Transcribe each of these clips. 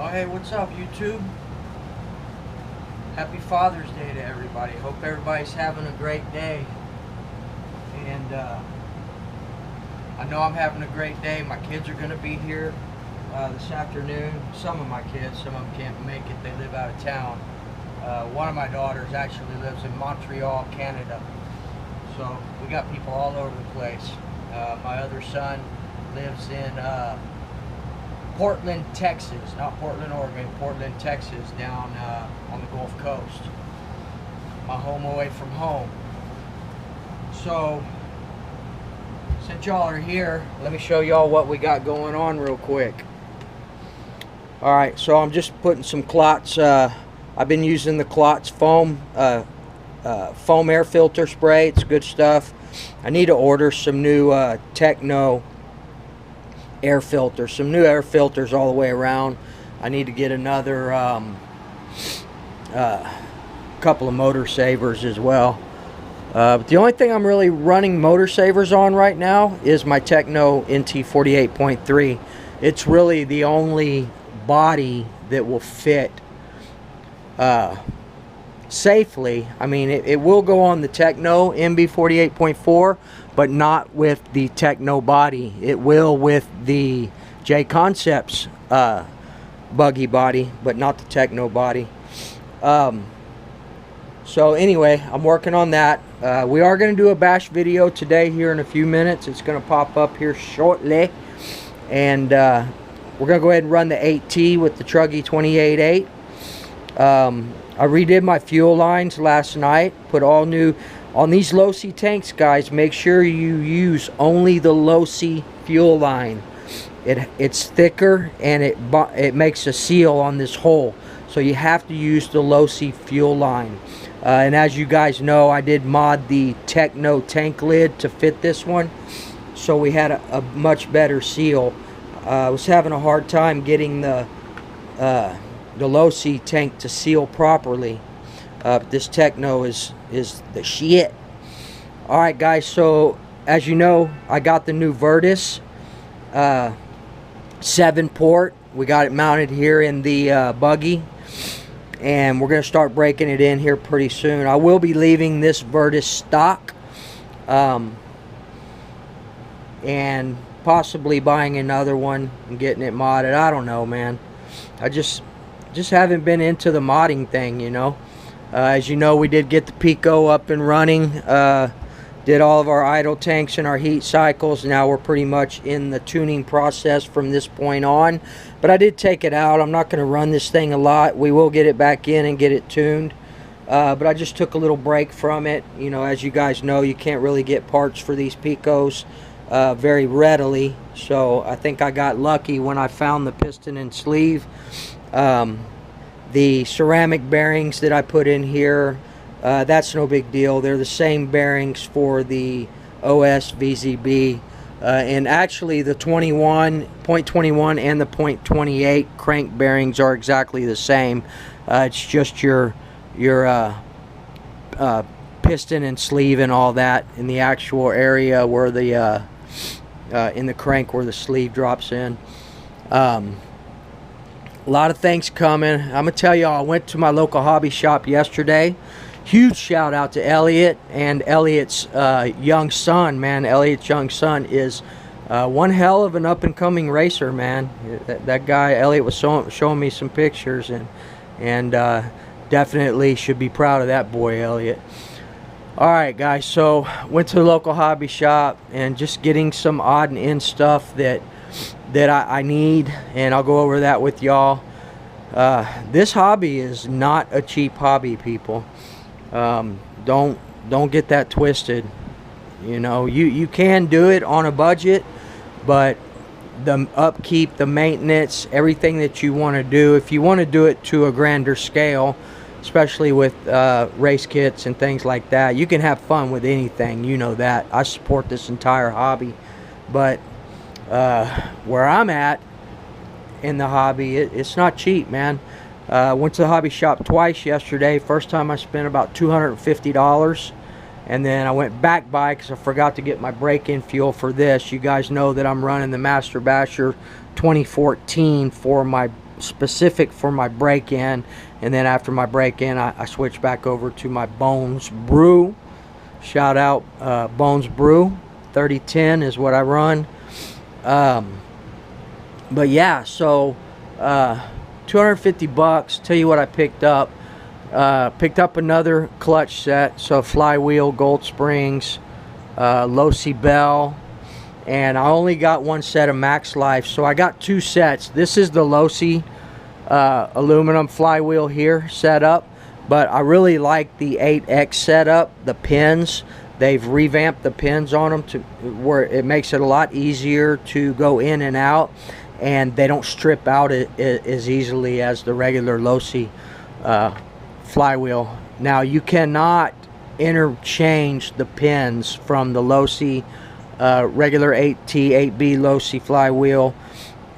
Oh, hey, what's up, YouTube? Happy Father's Day to everybody. Hope everybody's having a great day. And I know I'm having a great day. My kids are going to be here this afternoon. Some of my kids, some of them can't make it. They live out of town. One of my daughters actually lives in Montreal, Canada. So we got people all over the place. My other son lives in Portland, Texas, not Portland, Oregon, Portland, Texas, down on the Gulf Coast. My home away from home. So, since y'all are here, let me show y'all what we got going on real quick. Alright, so I'm just putting some Clots, I've been using the Clots foam air filter spray. It's good stuff. I need to order some new Techno air filters, some new air filters all the way around. I need to get another couple of motor savers as well. But the only thing I'm really running motor savers on right now is my Techno NT 48.3. It's really the only body that will fit safely. I mean, it will go on the Techno MB 48.4, but not with the Techno body. It will with the J Concepts buggy body, but not the Techno body. So anyway, I'm working on that. We are going to do a bash video today here in a few minutes. It's going to pop up here shortly. And we're going to go ahead and run the 8T with the Truggy 28.8. I redid my fuel lines last night. Put all new on these low-C tanks, guys. Make sure you use only the low-C fuel line. It's thicker and it makes a seal on this hole. So you have to use the low-C fuel line. And as you guys know, I did mod the Techno tank lid to fit this one. So we had a much better seal. I was having a hard time getting the low-C tank to seal properly. This Techno is the shit. Alright guys, so as you know, I got the new Virtus 7-port. We got it mounted here in the buggy. And we're going to start breaking it in here pretty soon. I will be leaving this Virtus stock. And possibly buying another one and getting it modded. I don't know, man. I just haven't been into the modding thing, you know. As you know, we did get the Pico up and running. Did all of our idle tanks and our heat cycles. Now we're pretty much in the tuning process from this point on. But I did take it out. I'm not going to run this thing a lot. We will get it back in and get it tuned. But I just took a little break from it. You know, as you guys know, you can't really get parts for these Picos very readily. So I think I got lucky when I found the piston and sleeve. The ceramic bearings that I put in here, that's no big deal. They're the same bearings for the OS VZB. And actually the 0.21 and the 0.28 crank bearings are exactly the same. It's just your piston and sleeve and all that in the actual area where the in the crank where the sleeve drops in. A lot of things coming. I'm gonna tell y'all, I went to my local hobby shop yesterday. Huge shout out to Elliot and Elliot's young son, man. Elliot's young son is one hell of an up-and-coming racer, man. That guy Elliot was showing me some pictures, and definitely should be proud of that boy, Elliot. Alright guys, so went to the local hobby shop and just getting some odd and end stuff that I need, and I'll go over that with y'all. This hobby is not a cheap hobby, people. Don't get that twisted. You know, you can do it on a budget, but the upkeep, the maintenance, everything that you want to do, if you want to do it to a grander scale, especially with race kits and things like that, you can have fun with anything. You know that. I support this entire hobby, but where I'm at in the hobby, it's not cheap, man. Went to the hobby shop twice yesterday. First time I spent about $250, and then I went back by because I forgot to get my break-in fuel for this. You guys know that I'm running the Master Basher 2014 for my specific for my break-in, and then after my break-in I switched back over to my Bones Brew. Shout out Bones Brew. 3010 is what I run. But yeah, so 250 bucks. Tell you what I picked up. Picked up another clutch set, so flywheel, gold springs, low-C bell, and I only got one set of max life, so I got two sets. This is the low-C aluminum flywheel here set up, but I really like the 8X setup. The pins, they've revamped the pins on them to where it makes it a lot easier to go in and out, and they don't strip out as easily as the regular low-C flywheel. Now you cannot interchange the pins from the low-C regular 8T 8B low-C flywheel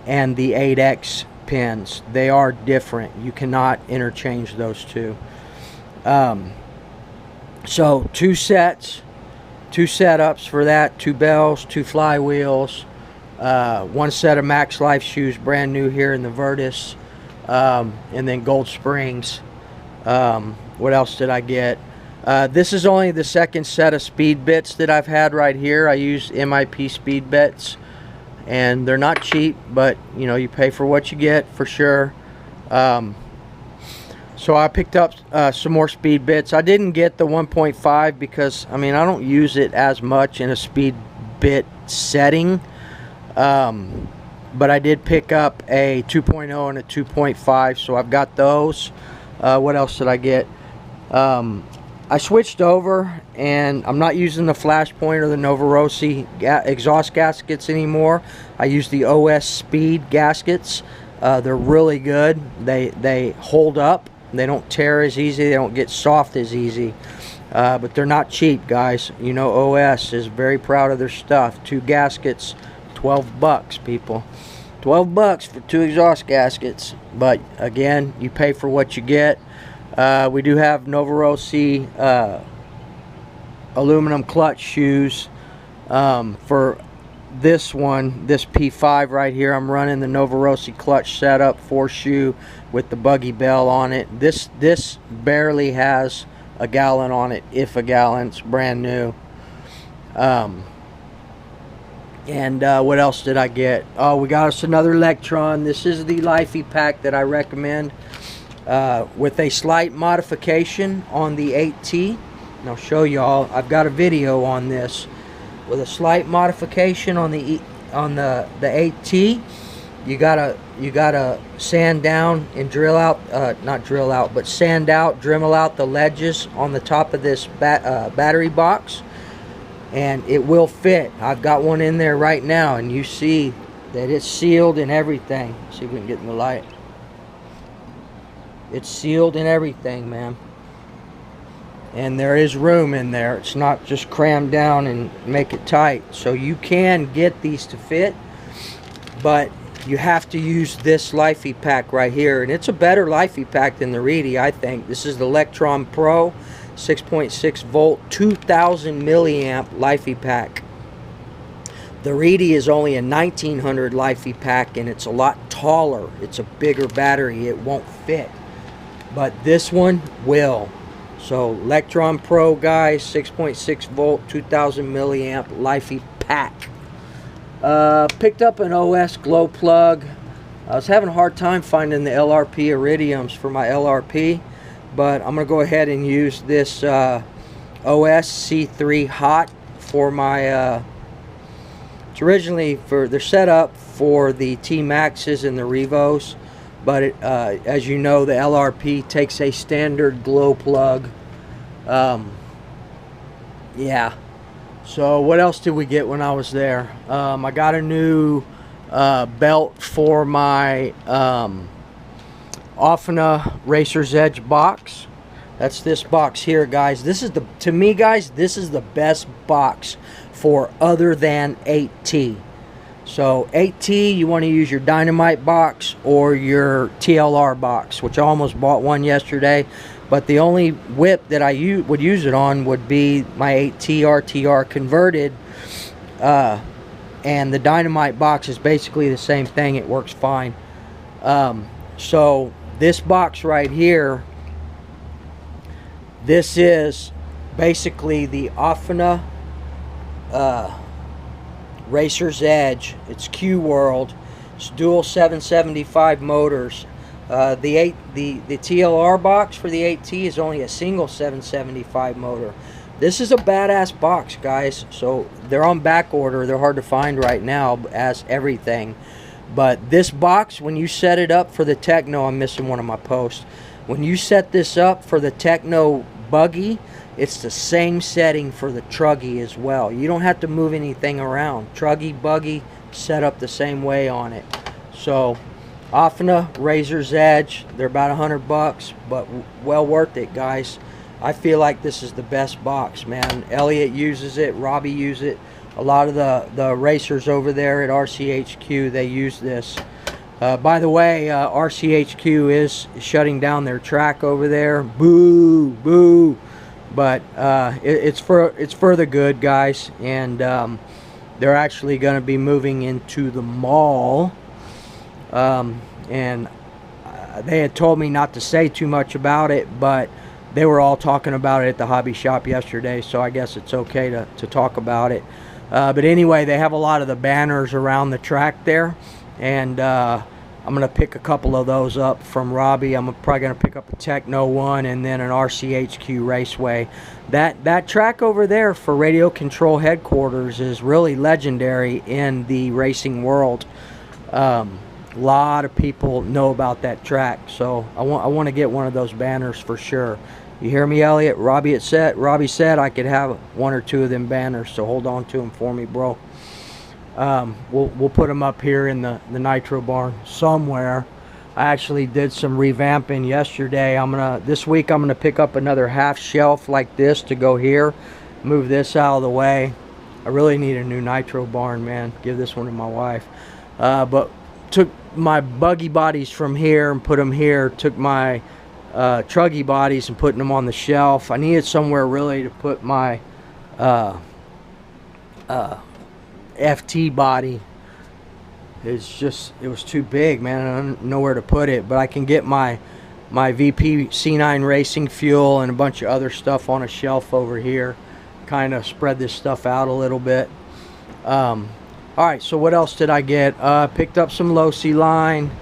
and the 8X pins. They are different. You cannot interchange those two. So two sets, two setups for that, two bells, two flywheels, one set of max life shoes, brand new here in the Virtus, and then gold springs. What else did I get? This is only the second set of speed bits that I've had right here. I use MIP speed bits, and they're not cheap, but you know, you pay for what you get for sure. So I picked up some more speed bits. I didn't get the 1.5 because I mean I don't use it as much in a speed bit setting, but I did pick up a 2.0 and a 2.5, so I've got those. What else did I get? I switched over, and I'm not using the Flashpoint or the Novarosi exhaust gaskets anymore. I use the OS Speed gaskets. They're really good. They hold up. They don't tear as easy. They don't get soft as easy. But they're not cheap, guys. You know, OS is very proud of their stuff. Two gaskets, 12 bucks, people. 12 bucks for two exhaust gaskets. But again, you pay for what you get. We do have Novarosi aluminum clutch shoes. For this one, this P5 right here, I'm running the Novarosi clutch setup, 4-shoe with the buggy bell on it. This barely has a gallon on it, if a gallon. It's brand new. And what else did I get? Oh, we got us another Electron. This is the Lifey pack that I recommend, with a slight modification on the 8T. And I'll show y'all. I've got a video on this with a slight modification on the 8T. You gotta sand down and drill out, not drill out, but sand out, Dremel out the ledges on the top of this battery box, and it will fit. I've got one in there right now, and you see that it's sealed and everything. Let's see if we can get in the light. It's sealed and everything, man. And there is room in there. It's not just crammed down and make it tight. So you can get these to fit, but you have to use this Lifey pack right here. And it's a better Lifey pack than the Reedy, I think. This is the Electron Pro 6.6 volt 2000 milliamp Lifey pack. The Reedy is only a 1900 Lifey pack, and it's a lot taller. It's a bigger battery. It won't fit. But this one will. So Electron Pro, guys, 6.6 volt 2000 milliamp Lifey pack. Picked up an OS glow plug. I was having a hard time finding the LRP iridiums for my LRP, but I'm gonna go ahead and use this OS C3 hot for my it's originally for, they're set up for the T Maxes and the Revos, but it, as you know, the LRP takes a standard glow plug. Yeah. So what else did we get when I was there? I got a new belt for my Offena Racer's Edge box. That's this box here, guys. This is the, to me, guys, this is the best box for other than 8T. So 8T, you want to use your Dynamite box or your TLR box, which I almost bought one yesterday. But the only whip that I would use it on would be my 8T RTR converted. And the Dynamite box is basically the same thing. It works fine. So this box right here, this is basically the Afina Racer's Edge. It's Q World. It's dual 775 motors. The TLR box for the 8T is only a single 775 motor. This is a badass box, guys. So they're on back order. They're hard to find right now, as everything. But this box, when you set it up for the Techno, I'm missing one of my posts. When you set this up for the Techno buggy, it's the same setting for the Truggy as well. You don't have to move anything around. Truggy, buggy, set up the same way on it. So Afina Razor's Edge, they're about $100, but well worth it, guys. I feel like this is the best box, man. Elliot uses it, Robbie uses it. A lot of the racers over there at RCHQ, they use this. By the way, RCHQ is shutting down their track over there. Boo, boo. But it's for the good, guys. And they're actually going to be moving into the mall. And they had told me not to say too much about it, but they were all talking about it at the hobby shop yesterday, so I guess it's okay to talk about it. But anyway, they have a lot of the banners around the track there, and I'm going to pick a couple of those up from Robbie. I'm probably going to pick up a Techno one and then an RCHQ Raceway. That track over there for Radio Control Headquarters is really legendary in the racing world. A lot of people know about that track, so I want to get one of those banners for sure. You hear me, Elliot? Robbie said I could have one or two of them banners, so hold on to them for me, bro. We'll put them up here in the Nitro barn somewhere. I actually did some revamping yesterday. This week I'm gonna pick up another half shelf like this to go here. Move this out of the way. I really need a new Nitro barn, man. Give this one to my wife. But took my buggy bodies from here and put them here. Took my Truggy bodies and putting them on the shelf. I needed somewhere really to put my FT body. It was too big, man. I don't know where to put it, but I can get my VP C9 racing fuel and a bunch of other stuff on a shelf over here. Kind of spread this stuff out a little bit. Alright, so what else did I get? Picked up some low-C line.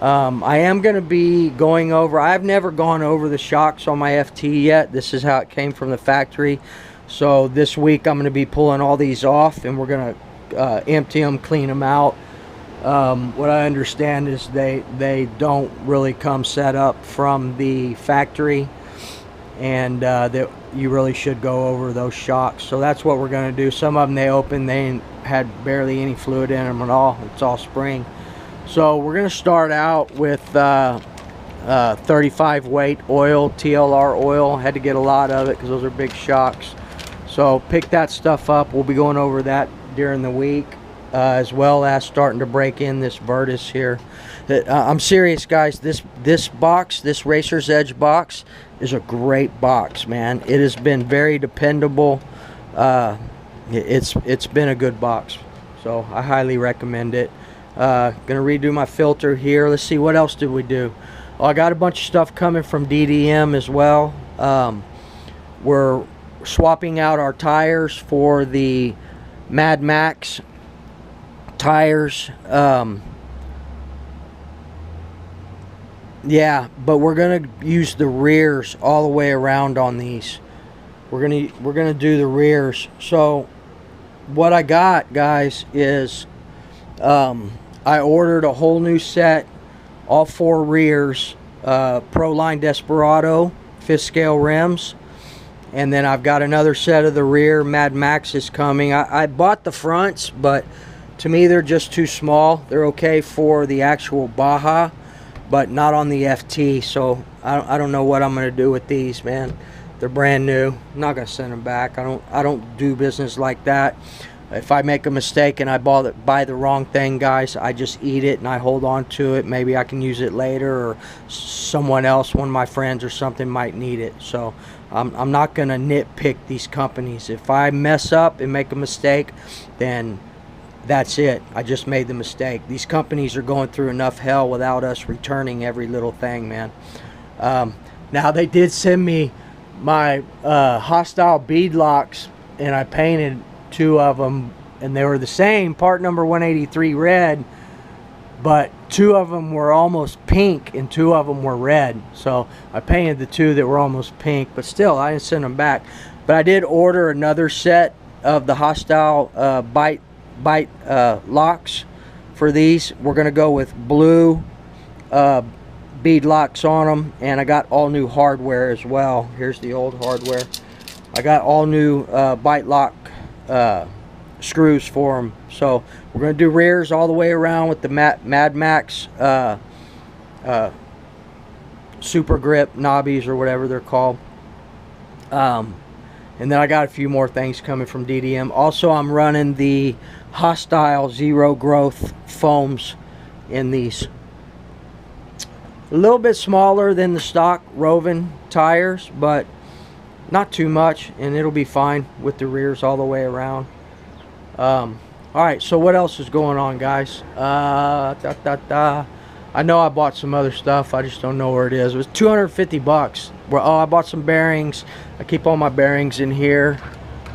I am going to be going over, I've never gone over the shocks on my FT yet. This is how it came from the factory. So this week I'm going to be pulling all these off, and we're going to empty them, clean them out. What I understand is they don't really come set up from the factory, and that you really should go over those shocks. So that's what we're going to do. Some of them they opened, they had barely any fluid in them at all. It's all spring. So we're going to start out with 35 weight oil, TLR oil. Had to get a lot of it because those are big shocks. So pick that stuff up. We'll be going over that during the week, as well as starting to break in this Virtus here. I'm serious, guys. This box, this Racer's Edge box, is a great box, man. It has been very dependable. It's been a good box, so I highly recommend it. Gonna redo my filter here. Let's see, what else did we do? Oh, I got a bunch of stuff coming from DDM as well. We're swapping out our tires for the Mad Max tires. Yeah, but we're gonna use the rears all the way around on these. We're gonna do the rears. So what I got, guys, is I ordered a whole new set, all 4 rears, Pro Line Desperado 5th scale rims, and then I've got another set of the rear Mad Max is coming. I bought the fronts, but to me they're just too small. They're okay for the actual Baja, but not on the FT. So I don't know what I'm gonna do with these, man. They're brand new. I'm not gonna send them back. I don't do business like that. If I make a mistake and I buy the wrong thing, guys, I just eat it and I hold on to it. Maybe I can use it later, or someone else, one of my friends or something, might need it. So I'm not going to nitpick these companies. If I mess up and make a mistake, then that's it. I just made the mistake. These companies are going through enough hell without us returning every little thing, man. Now they did send me my hostile bead locks, and I painted 2 of them, and they were the same, part number 183 red, but 2 of them were almost pink and 2 of them were red. So I painted the 2 that were almost pink, but still I didn't send them back. But I did order another set of the hostile bite locks for these. We're gonna go with blue bead locks on them, and I got all new hardware as well. Here's the old hardware. I got all new bite lock screws for them. So we're going to do rears all the way around with the Mad Max super grip knobbies, or whatever they're called. And then I got a few more things coming from DDM. Also, I'm running the Hostile Zero Growth foams in these. A little bit smaller than the stock Roven tires, but not too much, and it'll be fine with the rears all the way around. Alright, so what else is going on, guys? I know I bought some other stuff, I just don't know where it is. It was 250 bucks. Well, oh, I bought some bearings. I keep all my bearings in here.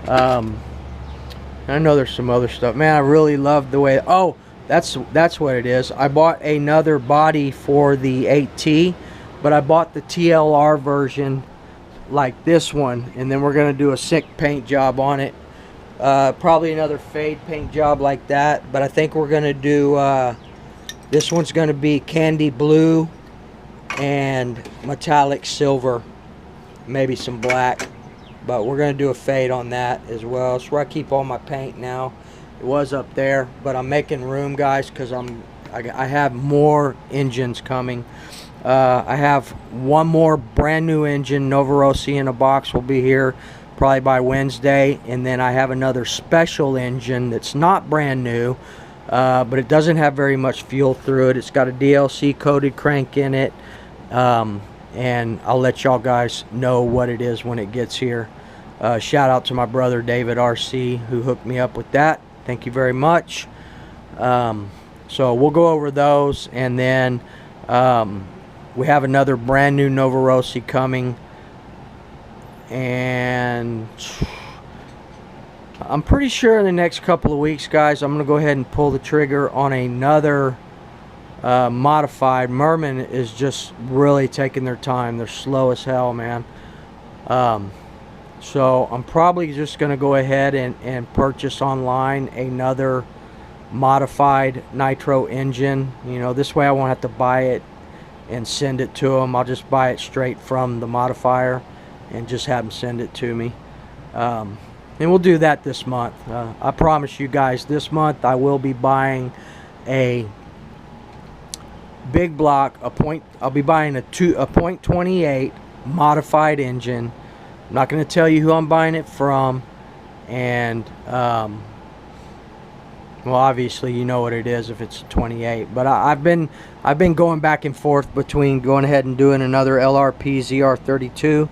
I know there's some other stuff. Man, I really love the way... Oh, that's what it is. I bought another body for the 8T, but I bought the TLR version like this one, and then we're going to do a sick paint job on it. Probably another fade paint job like that, but I think we're going to do... this one's going to be candy blue and metallic silver, maybe some black, but we're going to do a fade on that as well. That's where I keep all my paint now. It was up there, but I'm making room, guys, because I have more engines coming. I have one more brand new engine, Novorossi, in a box, will be here probably by Wednesday, and then I have another special engine that's not brand new, but it doesn't have very much fuel through it. It's got a DLC coated crank in it, and I'll let y'all guys know what it is when it gets here. Shout out to my brother David RC, who hooked me up with that. Thank you very much. So we'll go over those, and then we have another brand new Novorossi coming, and I'm pretty sure in the next couple of weeks, guys, I'm going to go ahead and pull the trigger on another modified. Merman is just really taking their time. They're slow as hell, man. So I'm probably just going to go ahead and purchase online another modified Nitro engine. You know, this way I won't have to buy it and send it to them. I'll just buy it straight from the modifier and just have them send it to me. And we'll do that this month. I promise you guys, this month I will be buying a big block, I'll be buying a .28 modified engine. I'm not going to tell you who I'm buying it from, and well, obviously you know what it is if it's a 28. But I've been going back and forth between going ahead and doing another LRP ZR32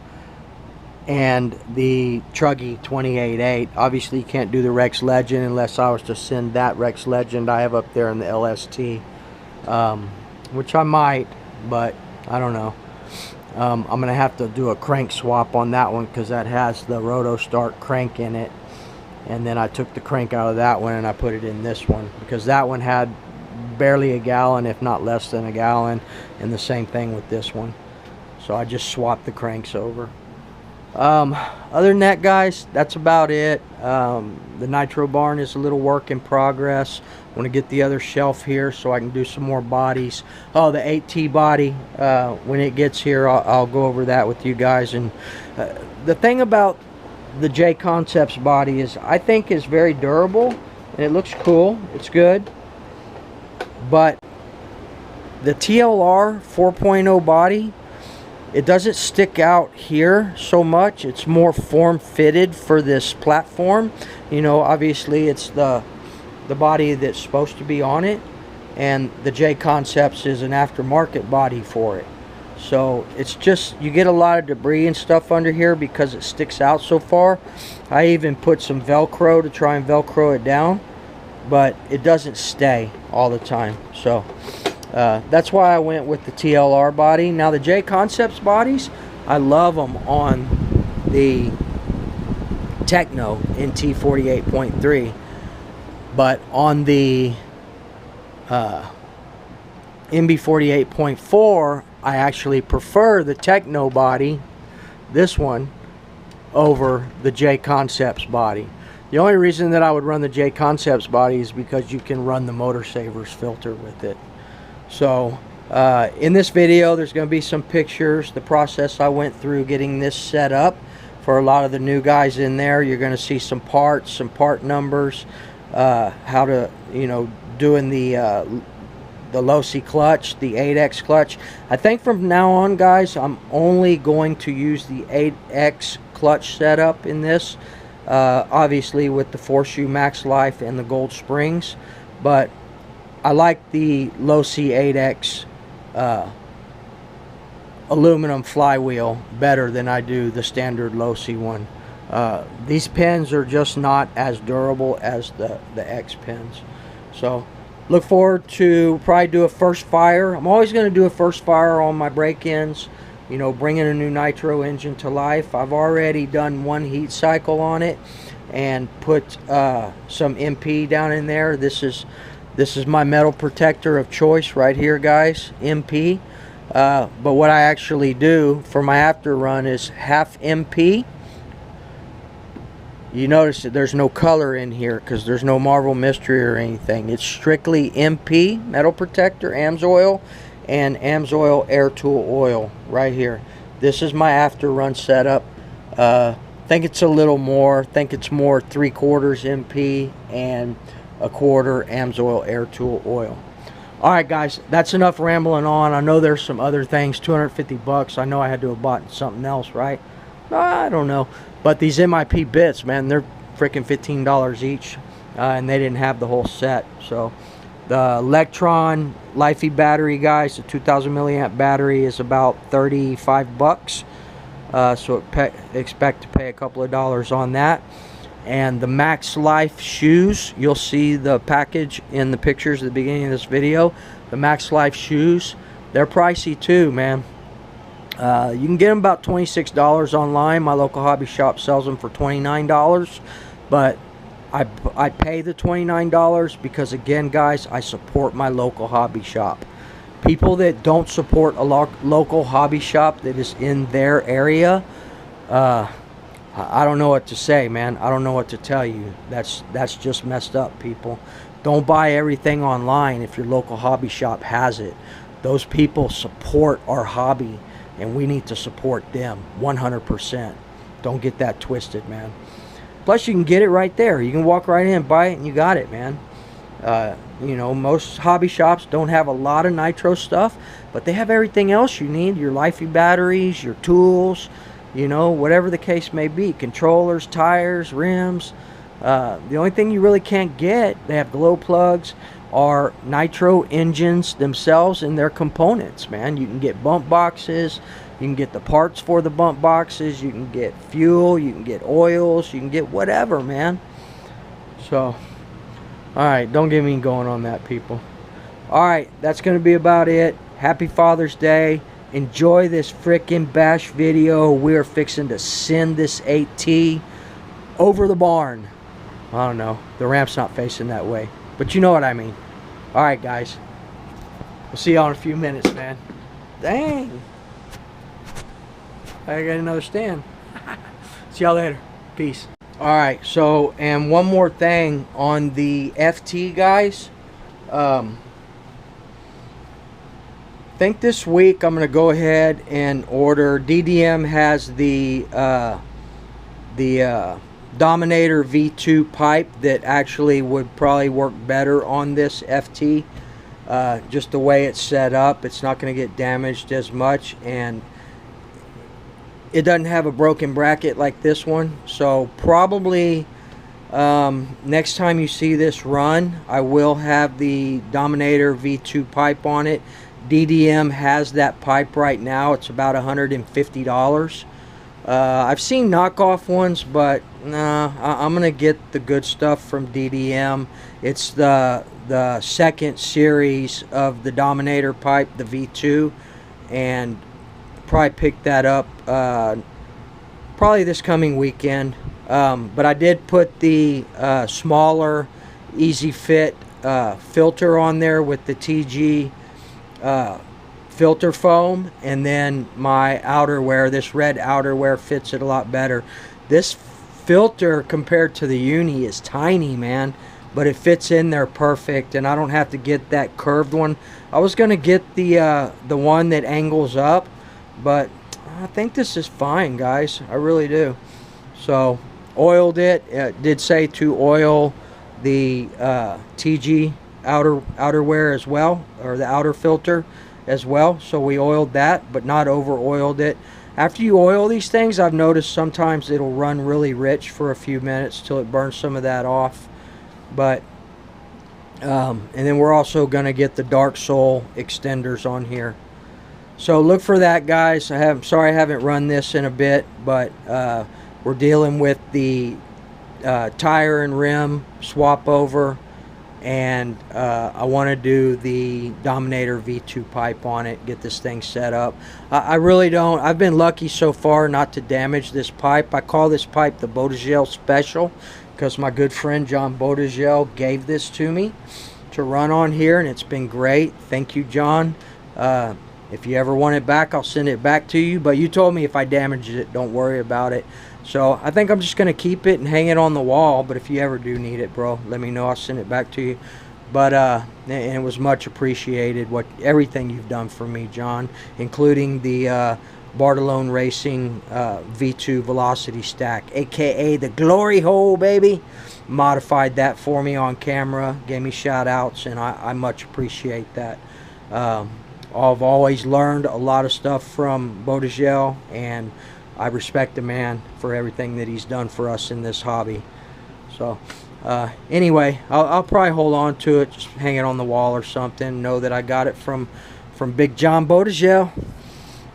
and the Truggy 28.8. Obviously you can't do the Rex Legend unless I was to send that Rex Legend I have up there in the LST, which I might, but I don't know. I'm going to have to do a crank swap on that one because that has the Roto Start crank in it. And then I took the crank out of that one and I put it in this one because that one had barely a gallon, if not less than a gallon. And the same thing with this one. So I just swapped the cranks over. Other than that, guys, that's about it. The Nitro barn is a little work in progress. I want to get the other shelf here so I can do some more bodies. Oh, the 8T body, when it gets here, I'll go over that with you guys. And the thing about the J Concepts body is I think is very durable and it looks cool. It's good. But the TLR 4.0 body, it doesn't stick out here so much. It's more form fitted for this platform. You know, obviously it's the body that's supposed to be on it, and the J Concepts is an aftermarket body for it. So it's just, you get a lot of debris and stuff under here because it sticks out so far. I even put some Velcro to try and Velcro it down, but it doesn't stay all the time. So that's why I went with the TLR body. Now the J Concepts bodies, I love them on the Techno NT 48.3, but on the MB 48.4, I actually prefer the Techno body, this one, over the J Concepts body. The only reason that I would run the J Concepts body is because you can run the Motor Savers filter with it. So in this video, there's going to be some pictures, the process I went through getting this set up. For a lot of the new guys in there, you're going to see some parts, some part numbers, how to, you know, doing the low C clutch, the 8X clutch. I think from now on, guys, I'm only going to use the 8X clutch setup in this, obviously with the 4-shoe max life and the gold springs, but I like the low C 8X aluminum flywheel better than I do the standard low C one. These pins are just not as durable as the X pins. So look forward to probably do a first fire. I'm always going to do a first fire on my break-ins, you know, bringing a new Nitro engine to life. I've already done one heat cycle on it and put some MP down in there. This is my metal protector of choice right here, guys, MP. But what I actually do for my after run is half MP. You notice that there's no color in here because there's no Marvel Mystery or anything. It's strictly MP, metal protector, AMSOIL, and AMSOIL air tool oil right here. This is my after run setup. Think it's a little more. Think it's more 3/4 MP and 1/4 AMSOIL air tool oil. Alright guys, that's enough rambling on. I know there's some other things. 250 bucks. I know I had to have bought something else, right? I don't know. But these MIP bits, man, they're freaking $15 each. And they didn't have the whole set. So the Electron Lifey battery, guys, the 2000 milliamp battery is about 35 bucks. So expect to pay a couple of dollars on that. And the Max Life shoes, you'll see the package in the pictures at the beginning of this video. The Max Life shoes, they're pricey too, man. You can get them about $26 online. My local hobby shop sells them for $29. But I pay the $29 because, again, guys, I support my local hobby shop. People that don't support a local hobby shop that is in their area, I don't know what to say, man. I don't know what to tell you. That's just messed up, people. Don't buy everything online if your local hobby shop has it. Those people support our hobby, and we need to support them 100%. Don't get that twisted, man. Plus, you can get it right there. You can walk right in, buy it, and you got it, man. You know, most hobby shops don't have a lot of Nitro stuff, but they have everything else you need. Your Lifey batteries, your tools, you know, whatever the case may be. Controllers, tires, rims. The only thing you really can't get, they have glow plugs, are Nitro engines themselves and their components, man. You can get bump boxes. You can get the parts for the bump boxes. You can get fuel. You can get oils. You can get whatever, man. So, alright, don't get me going on that, people. Alright, that's going to be about it. Happy Father's Day. Enjoy this frickin' bash video. We're fixing to send this 8T over the barn. I don't know. The ramp's not facing that way. But you know what I mean. Alright, guys. We'll see y'all in a few minutes, man. Dang. I got another stand. See y'all later. Peace. Alright, so, and one more thing on the FT, guys. Think this week I'm going to go ahead and order. DDM has the Dominator V2 pipe that actually would probably work better on this FT. Just the way it's set up, it's not going to get damaged as much, and it doesn't have a broken bracket like this one. So probably next time you see this run, I will have the Dominator V2 pipe on it. DDM has that pipe right now. It's about $150. I've seen knockoff ones, but No, I'm gonna get the good stuff from DDM. It's the second series of the Dominator pipe, the V2, and probably pick that up probably this coming weekend. But I did put the smaller easy fit filter on there with the TG filter foam, and then my outerwear. This red outerwear fits it a lot better. This filter compared to the Uni is tiny, man, but it fits in there perfect, and I don't have to get that curved one. I was gonna get the one that angles up, but I think this is fine, guys. I really do. So oiled it. It did say to oil the TG outerwear as well, or the outer filter as well. So we oiled that, but not over oiled it. After you oil these things, I've noticed sometimes it'll run really rich for a few minutes till it burns some of that off. But and then we're also going to get the Dark Soul extenders on here. So look for that, guys. Sorry I haven't run this in a bit, but we're dealing with the tire and rim swap over, and I want to do the Dominator V2 pipe on it, get this thing set up. I really don't. I've been lucky so far not to damage this pipe. I call this pipe the Bodegel Special because my good friend John Bodegel gave this to me to run on here, and it's been great. Thank you, John. If you ever want it back, I'll send it back to you, but you told me if I damaged it, don't worry about it. So I think I'm just going to keep it and hang it on the wall, but if you ever do need it, bro, let me know. I'll send it back to you. But and it was much appreciated, everything you've done for me, John, including the Bartolone Racing V2 Velocity Stack, aka the Glory Hole, baby. Modified that for me on camera, gave me shout outs, and I much appreciate that. I've always learned a lot of stuff from Bodegel, and I respect the man for everything that he's done for us in this hobby. So anyway, I'll probably hold on to it, just hang it on the wall or something, know that I got it from Big John Bodegel.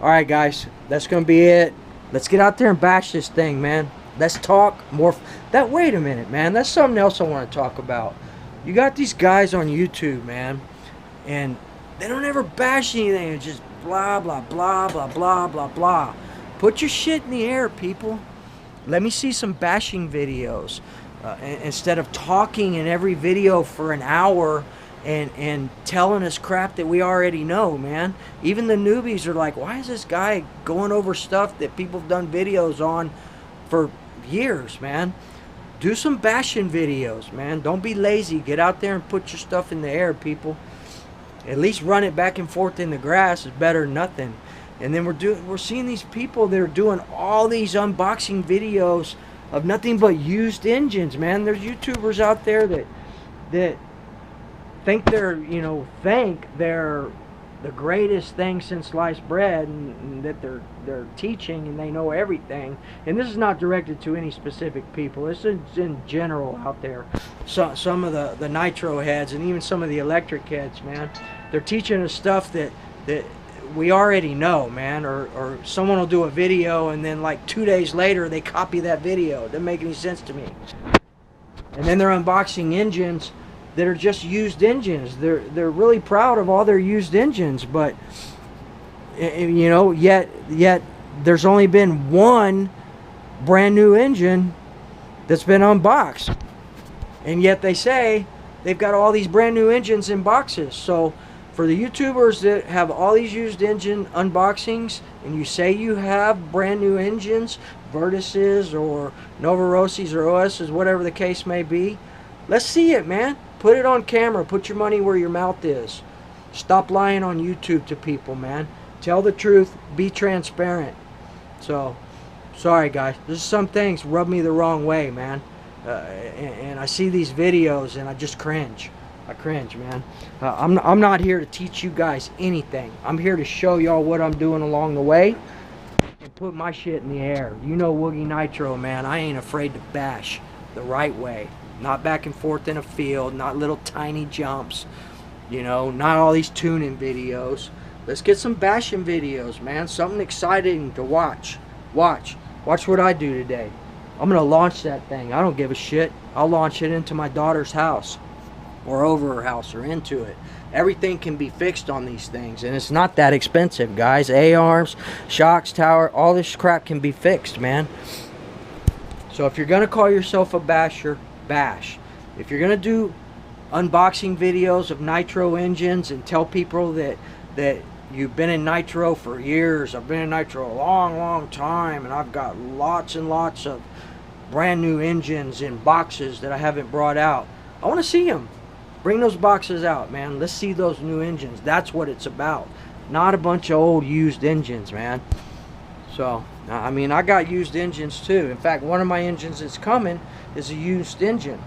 Alright, guys, that's gonna be it. Let's get out there and bash this thing, man. Let's talk more. Wait a minute, man, that's something else I want to talk about. You got these guys on YouTube, man, and they don't ever bash anything. It's just blah blah blah blah blah blah blah. Put your shit in the air, people. Let me see some bashing videos. Instead of talking in every video for an hour and telling us crap that we already know, man. Even the newbies are like, why is this guy going over stuff that people have done videos on for years, man? Do some bashing videos, man. Don't be lazy. Get out there and put your stuff in the air, people. At least run it back and forth in the grass is better than nothing. And then we're seeing these people that are doing all these unboxing videos of nothing but used engines, man. There's YouTubers out there that think they're the greatest thing since sliced bread, and that they're teaching and they know everything. And this is not directed to any specific people. This is in general out there. So some of the Nitro heads and even some of the electric heads, man, they're teaching us stuff that we already know, man. Or someone will do a video and then like 2 days later they copy that video. It doesn't make any sense to me. And then they're unboxing engines that are just used engines. They're really proud of all their used engines, but yet there's only been one brand new engine that's been unboxed, and yet they say they've got all these brand new engines in boxes. So for the YouTubers that have all these used engine unboxings, and you say you have brand new engines, Vertices or Novarossis or OSs, whatever the case may be, let's see it, man. Put it on camera. Put your money where your mouth is. Stop lying on YouTube to people, man. Tell the truth. Be transparent. So, sorry, guys. There's some things rub me the wrong way, man. And I see these videos and I just cringe. I cringe, man. I'm not here to teach you guys anything. I'm here to show y'all what I'm doing along the way and put my shit in the air. You know Woogie Nitro, man. I ain't afraid to bash the right way. Not back and forth in a field, not little tiny jumps, not all these tuning videos. Let's get some bashing videos, man. Something exciting to watch. Watch what I do today. I'm gonna launch that thing. I don't give a shit. I'll launch it into my daughter's house, or over her house, or into it. Everything can be fixed on these things, and it's not that expensive, guys. A-arms, shocks, tower, all this crap can be fixed, man. So if you're gonna call yourself a basher, bash. If you're gonna do unboxing videos of Nitro engines and tell people that you've been in Nitro for years, I've been in Nitro a long time, and I've got lots and lots of brand new engines in boxes that I haven't brought out, I want to see them. Bring those boxes out, man. Let's see those new engines. That's what it's about, not a bunch of old used engines, man. So I mean, I got used engines too. In fact, one of my engines that's coming is a used engine.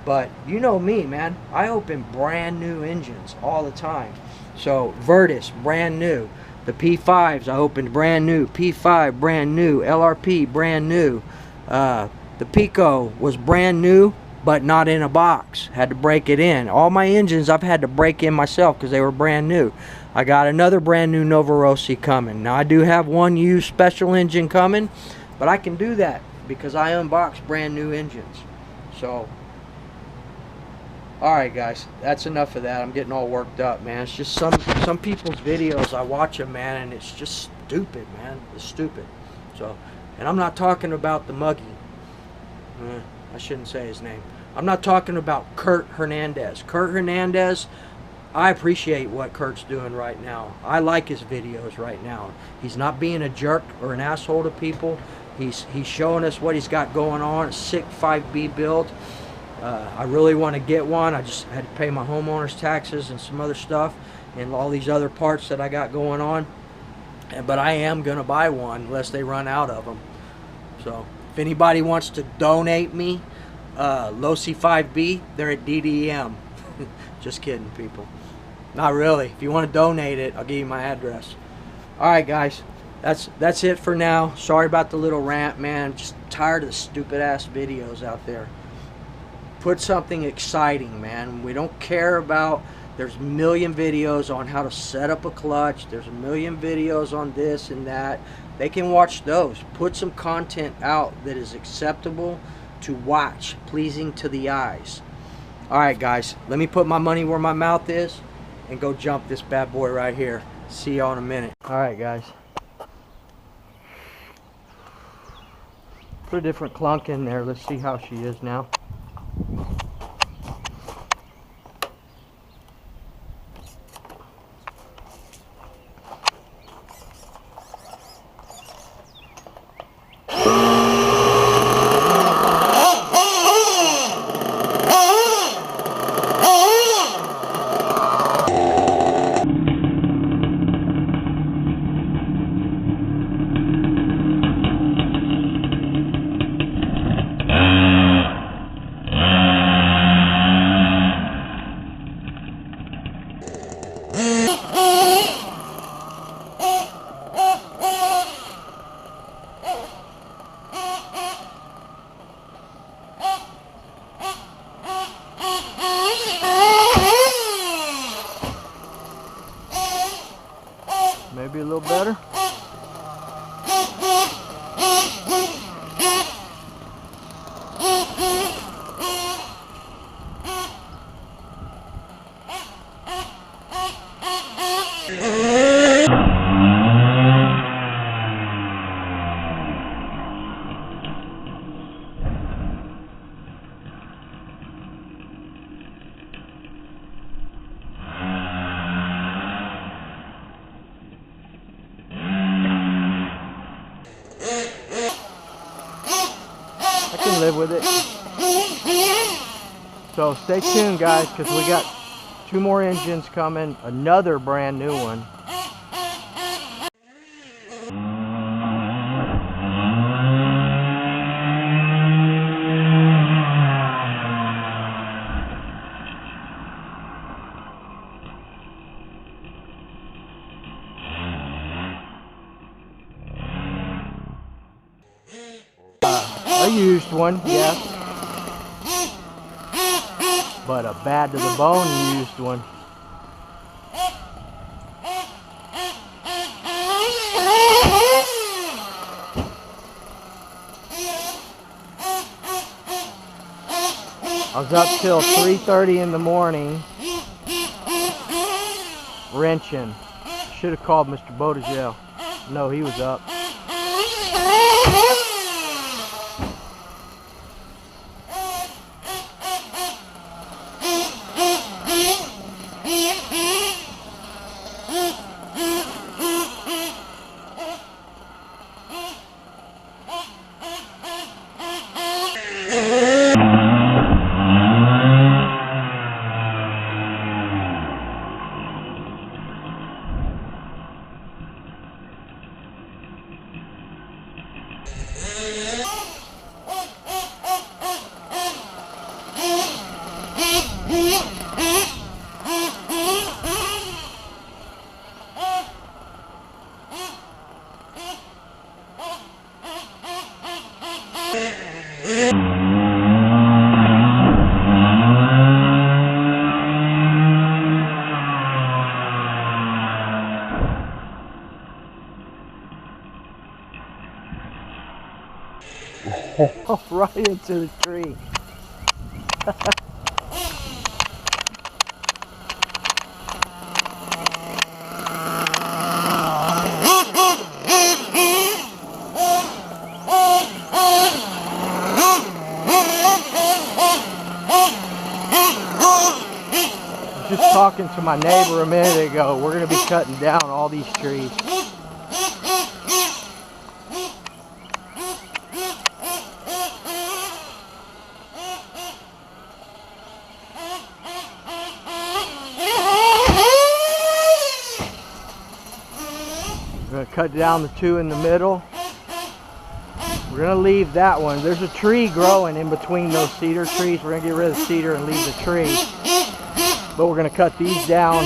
But you know me, man, I open brand new engines all the time. So Virtus, brand new. The P5s I opened brand new. P5 brand new. LRP brand new. The Pico was brand new, but not in a box. Had to break it in. All my engines I've had to break in myself because they were brand new. I got another brand new Novorossi coming. Now I do have one used special engine coming, but I can do that because I unbox brand new engines. So alright guys, that's enough of that. I'm getting all worked up, man. It's just some people's videos, I watch them, man, and it's just stupid, man. It's stupid. So, and I'm not talking about the muggy. I shouldn't say his name. I'm not talking about Kurt Hernandez. Kurt Hernandez, I appreciate what Kurt's doing right now. I like his videos right now. He's not being a jerk or an asshole to people. He's showing us what he's got going on. A sick 5B build. I really want to get one. I just had to pay my homeowner's taxes and some other stuff and all these other parts that I got going on. But I am going to buy one unless they run out of them. So if anybody wants to donate me Losi 5B, they're at DDM. Just kidding, people. Not really. If you want to donate it, I'll give you my address. Alright guys, that's it for now. Sorry about the little rant, man. Just tired of the stupid ass videos out there. Put something exciting, man. We don't care about, there's a million videos on how to set up a clutch. There's a million videos on this and that. They can watch those. Put some content out that is acceptable to watch, pleasing to the eyes. Alright guys, let me put my money where my mouth is and go jump this bad boy right here. See y'all in a minute. Alright guys. Put a different clunk in there. Let's see how she is now. Maybe a little better. I can live with it. So stay tuned guys, because we got 2 more engines coming, another brand new one. A used one, yes, but a bad to the bone used one. I was up till 3:30 in the morning wrenching. Should have called Mr. Bodegel. No, he was up. Right into the tree. Just talking to my neighbor a minute ago. We're going to be cutting down all these trees. We're going to cut down the two in the middle. We're going to leave that one. There's a tree growing in between those cedar trees. We're going to get rid of the cedar and leave the tree. But we're going to cut these down.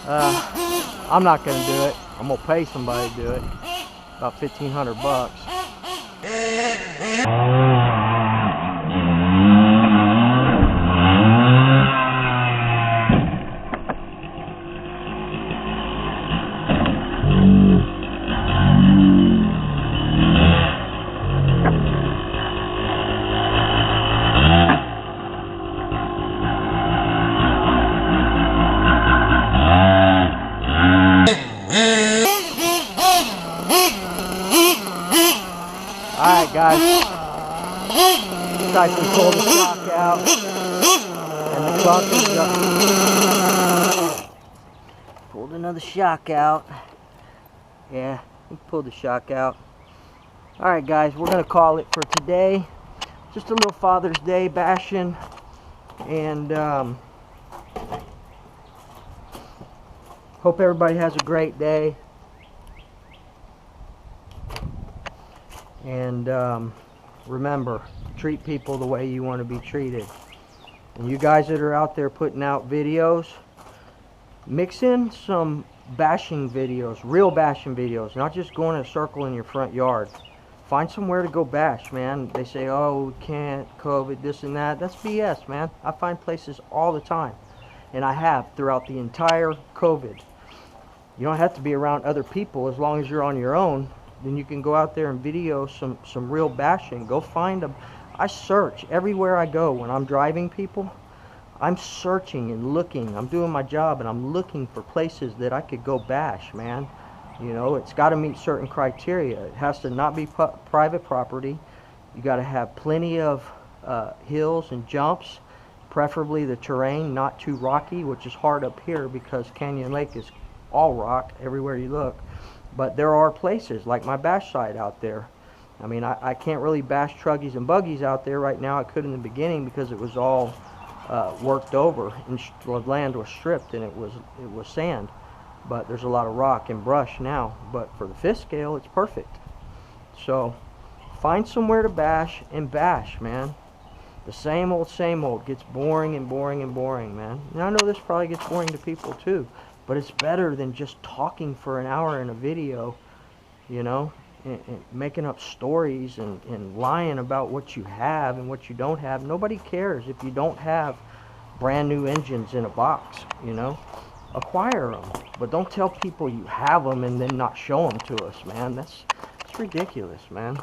I'm not going to do it. I'm going to pay somebody to do it. About $1,500. Alright guys, I can pull the shock out and the trunk is up. Pulled another shock out. Yeah, we pulled the shock out. Alright guys, we're going to call it for today. Just a little Father's Day bashing, and hope everybody has a great day. And remember, treat people the way you want to be treated. And you guys that are out there putting out videos, mix in some bashing videos, real bashing videos, not just going in a circle in your front yard. Find somewhere to go bash, man. They say, oh, we can't, COVID, this and that. That's BS, man. I find places all the time, and I have throughout the entire COVID. You don't have to be around other people as long as you're on your own. Then you can go out there and video some real bashing. Go find them. I search everywhere I go when I'm driving people. I'm searching and looking. I'm doing my job and I'm looking for places that I could go bash, man. You know, it's got to meet certain criteria. It has to not be private property. You got to have plenty of hills and jumps, preferably the terrain not too rocky, which is hard up here because Canyon Lake is all rock everywhere you look. But there are places like my bash site out there. I mean, I can't really bash truggies and buggies out there right now. I could in the beginning because it was all worked over and the land was stripped and it was sand. But there's a lot of rock and brush now. But for the fifth scale, it's perfect. So find somewhere to bash and bash, man. The same old gets boring and boring and boring, man. And I know this probably gets boring to people too. But it's better than just talking for an hour in a video, you know, and making up stories and lying about what you have and what you don't have. Nobody cares if you don't have brand new engines in a box, you know. Acquire them, but don't tell people you have them and then not show them to us, man. That's ridiculous, man.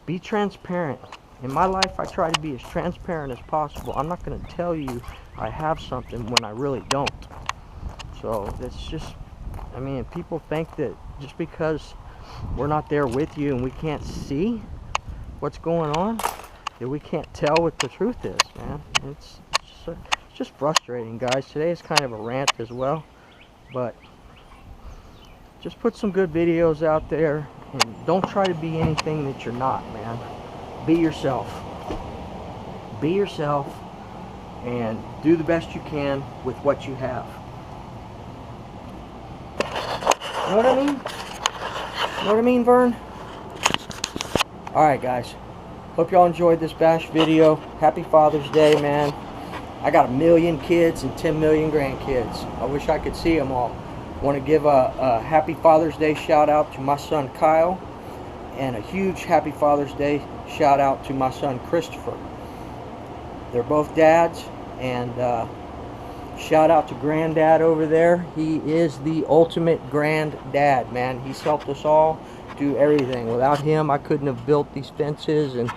Be transparent. In my life, I try to be as transparent as possible. I'm not going to tell you I have something when I really don't. So it's just, I mean, people think that just because we're not there with you and we can't see what's going on, that we can't tell what the truth is, man. It's just frustrating, guys. Today is kind of a rant as well, but just put some good videos out there and don't try to be anything that you're not, man. Be yourself. Be yourself and do the best you can with what you have. You know what I mean? You know what I mean, Vern? Alright, guys. Hope y'all enjoyed this bash video. Happy Father's Day, man. I got 1 million kids and 10 million grandkids. I wish I could see them all. I want to give a Happy Father's Day shout out to my son Kyle, and a huge Happy Father's Day shout out to my son Christopher. They're both dads, and shout out to Granddad over there. He is the ultimate granddad, man. He's helped us all do everything. Without him, I couldn't have built these fences and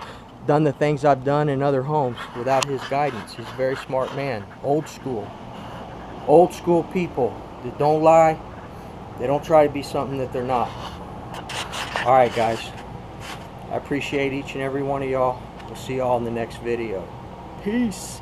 done the things I've done in other homes without his guidance. He's a very smart man. Old school people that don't lie. They don't try to be something that they're not. Alright, guys, I appreciate each and every one of y'all. We'll see y'all in the next video. Peace.